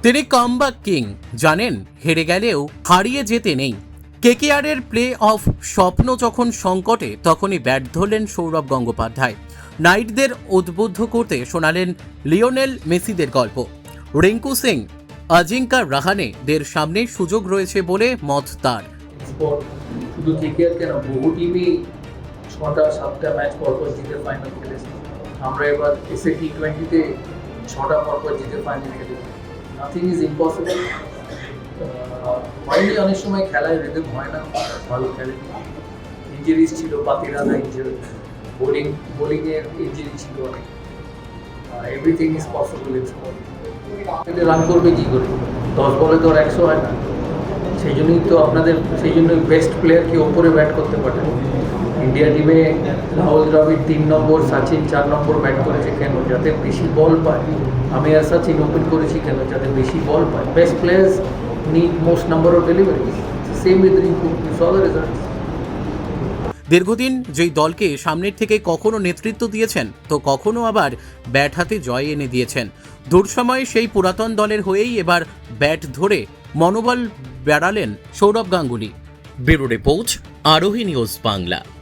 তিনি comeback king, জানেন হেরে গেলেও হারিয়ে যেতে নেই। কেকেআরের প্লে অফ স্বপ্ন যখন সংকটে তখনই ব্যাট ধরলেন সৌরভ গঙ্গোপাধ্যায়। নাইটদের উদ্বুদ্ধ করতে শোনালেন লিওনেল মেসিদের গল্প। রিঙ্কু সিং, অজিঙ্কা রাহানেদের সামনে সুযোগ রয়েছে বলে মত তার। শুধু কেকেআর কেন, বহু টিমই 6টা-7টা ম্যাচ পরপর জিতে ফাইনাল খেলেছে। আমরা এবার এসএ টি20তে 6টা পরপর জিতে ফাইনাল খেলেছি। Nothing is impossible. হয়নি, অনেক সময় খেলায় রিদম হয় না, ভালো খেলেনি। ইঞ্জুরিজ ছিল, পাতিরানা ইঞ্জুরি, বোলিংয়ের ইঞ্জুরি ছিল অনেক। Everything is possible in sport. Run করবে কী করে? 10 বলে তো আর 100 হয় না। সেই জন্যই বেস্ট প্লেয়ারকে ওপরে ব্যাট করতে পারে। ইন্ডিয়া টিমে রাহুল দ্রাবিড় 3 নম্বর, সচিন 4 নম্বর ব্যাট করেছে কেন? যাতে বেশি বল পায়। আমি আর সচিন ওপেন করেছি কেন? যাতে বেশি বল পায়। Best players need most number of deliveries. Same with Rinku, you saw the results. দীর্ঘদিন যেই দলকে সামনের থেকে কখনো নেতৃত্ব দিয়েছেন তো কখনো আবার ব্যাট হাতে জয় এনে দিয়েছেন, দুঃসময়ে সেই পুরাতন দলের হয়েই এবার ব্যাট ধরে মনোবল বাড়ালেন সৌরভ গাঙ্গুলি। ব্যুরো রিপোর্ট, আরোহী নিউজ বাংলা।